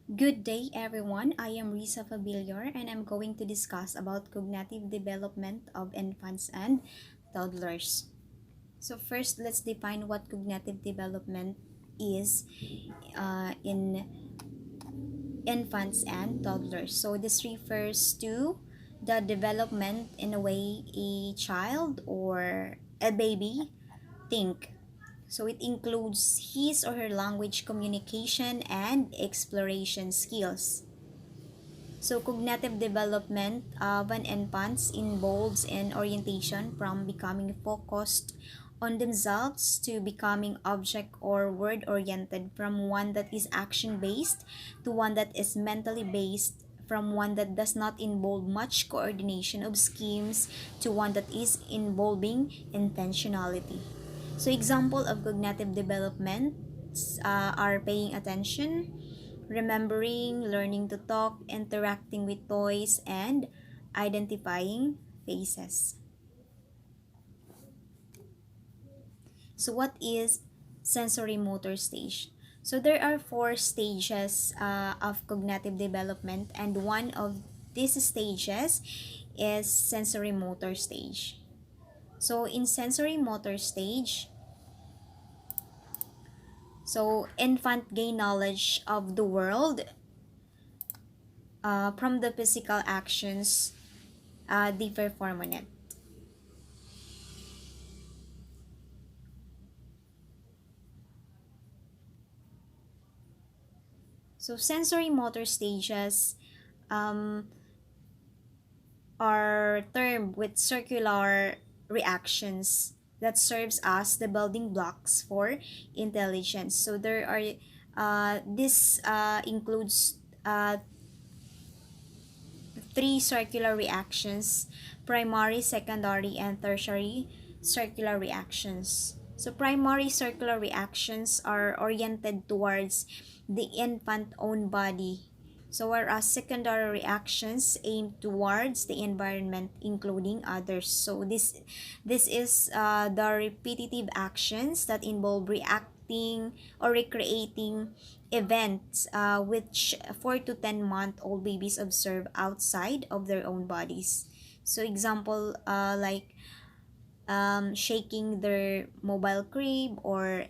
Good day everyone, I am Risa Fabilior and I'm going to discuss about cognitive development of infants and toddlers. So first, let's define what cognitive development is in infants and toddlers. So this refers to the development in a way a child or a baby think. So it includes his or her language communication and exploration skills. So cognitive development of an infant involves an orientation from becoming focused on themselves to becoming object or word oriented, from one that is action based to one that is mentally based, from one that does not involve much coordination of schemes to one that is involving intentionality. So example of cognitive development are paying attention, remembering, learning to talk, interacting with toys, and identifying faces. So, what is sensory motor stage? So, there are four stages of cognitive development, and one of these stages is sensory motor stage. So, in sensory motor stage, infant gain knowledge of the world from the physical actions they perform on it. So sensory motor stages um, are termed with circular reactions that serves as the building blocks for intelligence. So there are this includes three circular reactions: primary, secondary, and tertiary circular reactions. So primary circular reactions are oriented towards the infant own body. So whereas secondary reactions aim towards the environment including others. So this is the repetitive actions that involve reacting or recreating events which 4 to 10-month-old babies observe outside of their own bodies. So example like shaking their mobile crib or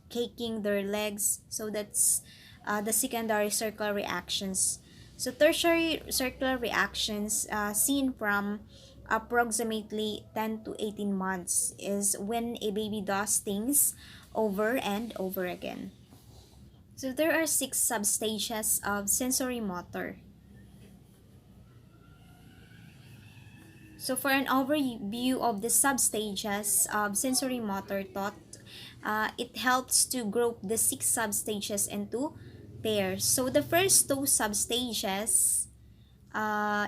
caking their legs. So that's the secondary circular reactions. So tertiary circular reactions seen from approximately 10 to 18 months is when a baby does things over and over again. So there are six substages of sensory motor. So for an overview of the substages of sensory motor thought, it helps to group the six substages into pairs. So the first two substages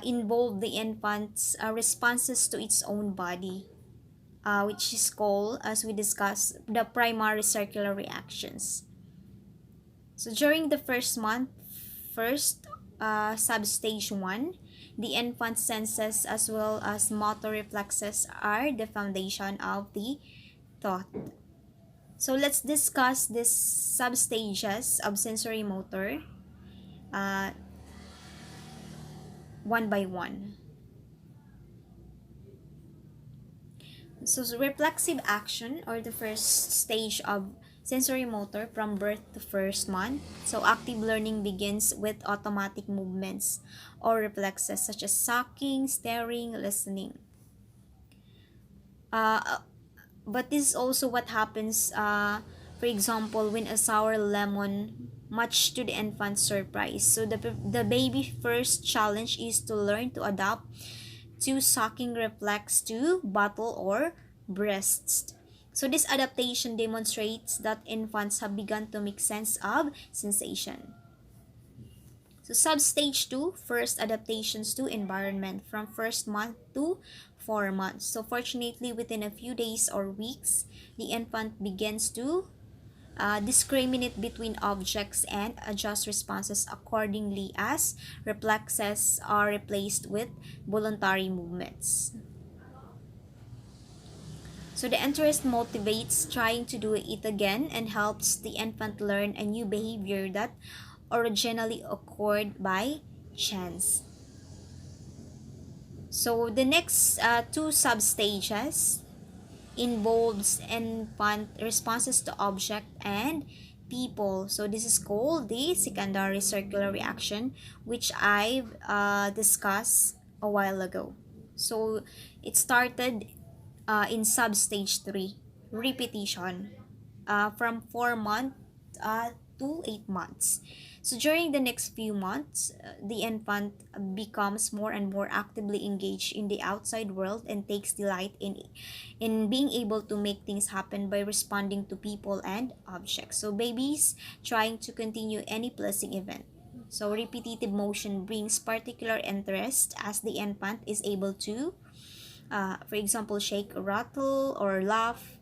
involve the infant's responses to its own body, which is called, as we discussed, the primary circular reactions. So during the first substage 1, the infant senses as well as motor reflexes are the foundation of the thought. So let's discuss these substages of sensory motor uh, one by one. So reflexive action, or the first stage of sensory motor from birth to first month. So active learning begins with automatic movements or reflexes such as sucking, staring, listening. Uh, but this is also what happens, for example, when a sour lemon, much to the infant's surprise. So the baby first challenge is to learn to adapt to sucking reflex to bottle or breasts. So this adaptation demonstrates that infants have begun to make sense of sensation. So substage 2, first adaptations to environment from first month to 4 months. So fortunately, within a few days or weeks, the infant begins to discriminate between objects and adjust responses accordingly as reflexes are replaced with voluntary movements. So the interest motivates trying to do it again and helps the infant learn a new behavior that originally occurred by chance. So the next two substages involves infant responses to object and people. So this is called the secondary circular reaction, which I've discussed a while ago. So it started in substage 3, repetition, from 4 months to 8 months. So during the next few months, the infant becomes more and more actively engaged in the outside world and takes delight in being able to make things happen by responding to people and objects. So babies trying to continue any pleasing event. So repetitive motion brings particular interest as the infant is able to, for example, shake, rattle, or laugh.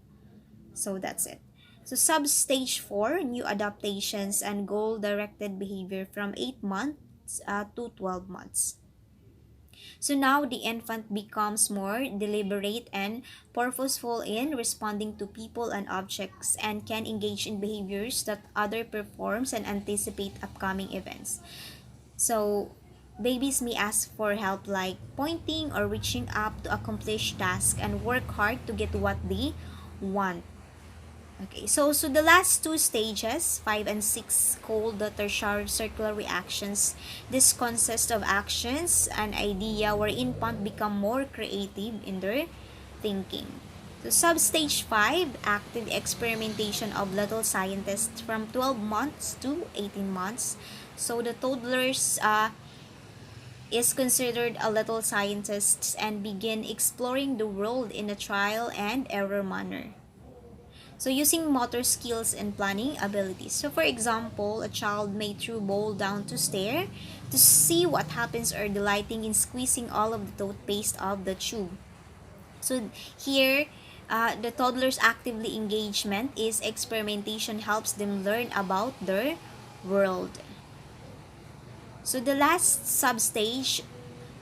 So that's it. So sub-stage 4, new adaptations and goal-directed behavior from 8 months to 12 months. So now the infant becomes more deliberate and purposeful in responding to people and objects and can engage in behaviors that other performs and anticipate upcoming events. So babies may ask for help like pointing or reaching up to accomplish tasks and work hard to get what they want. Okay, so the last two stages, 5 and 6, called the tertiary circular reactions. This consists of actions and idea where infant become more creative in their thinking. So substage 5, active experimentation of little scientists from 12 months to 18 months. So the toddlers is considered a little scientist and begin exploring the world in a trial and error manner. So using motor skills and planning abilities. So for example, a child may throw ball down to stare to see what happens or delighting in squeezing all of the toothpaste of the tube. So here, the toddler's actively engagement is experimentation helps them learn about their world. So the last substage,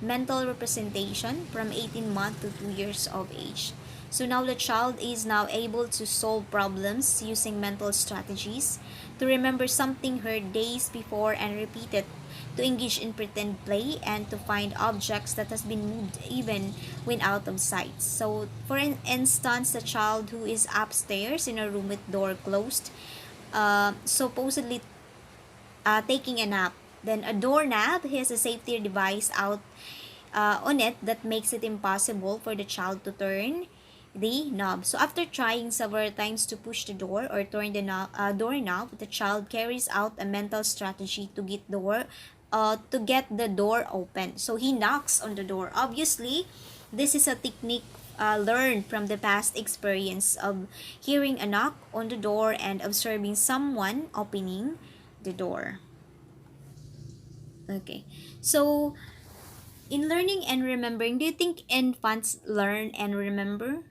mental representation from 18 months to 2 years of age. So now the child is now able to solve problems using mental strategies, to remember something heard days before and repeat it, to engage in pretend play, and to find objects that has been moved even when out of sight. So for an instance, the child who is upstairs in a room with door closed, supposedly taking a nap. Then a doorknob has a safety device out on it that makes it impossible for the child to turn the knob. So after trying several times to push the door or turn the doorknob, the child carries out a mental strategy to get the door open. So he knocks on the door. Obviously, this is a technique learned from the past experience of hearing a knock on the door and observing someone opening the door. Okay, so in learning and remembering, do you think infants learn and remember?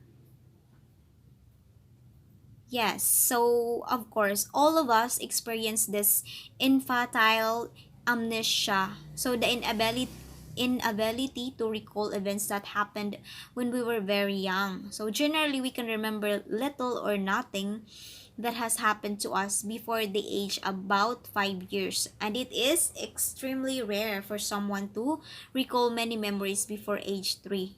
Yes, so of course, all of us experience this infantile amnesia. So the inability to recall events that happened when we were very young. So generally, we can remember little or nothing that has happened to us before the age about 5 years. And it is extremely rare for someone to recall many memories before age 3.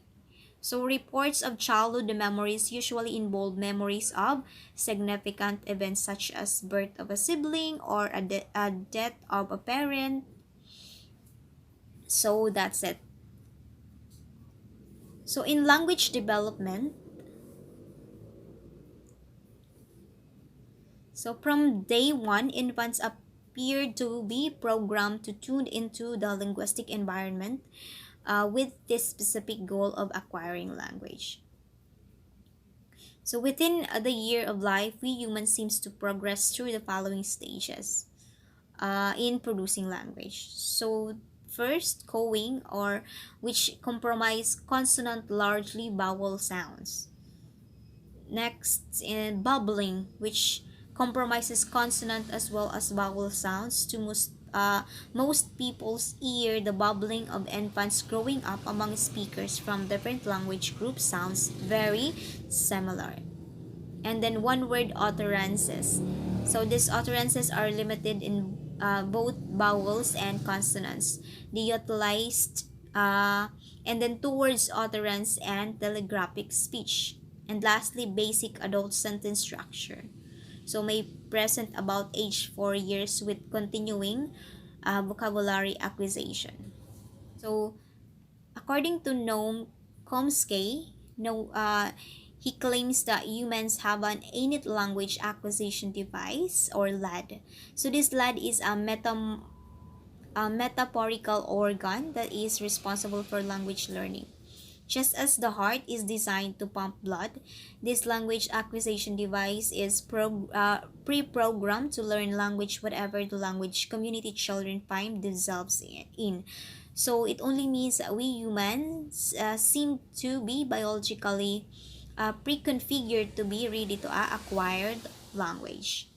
So reports of childhood memories usually involve memories of significant events such as birth of a sibling or a death of a parent. So that's it. So in language development, so from day one, infants appear to be programmed to tune into the linguistic environment with this specific goal of acquiring language. So within the year of life, we humans seems to progress through the following stages in producing language. So first, cawing, or which comprise consonant largely vowel sounds. Next, in bubbling, which compromises consonant as well as vowel sounds. To most people's ear, the bubbling of infants growing up among speakers from different language groups sounds very similar. And then one word utterances. So these utterances are limited in both vowels and consonants. They utilized and then towards utterance and telegraphic speech. And lastly, basic adult sentence structure. So may present about age 4 years with continuing vocabulary acquisition. So according to Noam Chomsky, no, he claims that humans have an innate language acquisition device or LAD. So this LAD is a metaphorical organ that is responsible for language learning. Just as the heart is designed to pump blood, this language acquisition device is pre-programmed to learn language whatever the language community children find themselves in. So it only means that we humans seem to be biologically pre-configured to be ready to acquire language.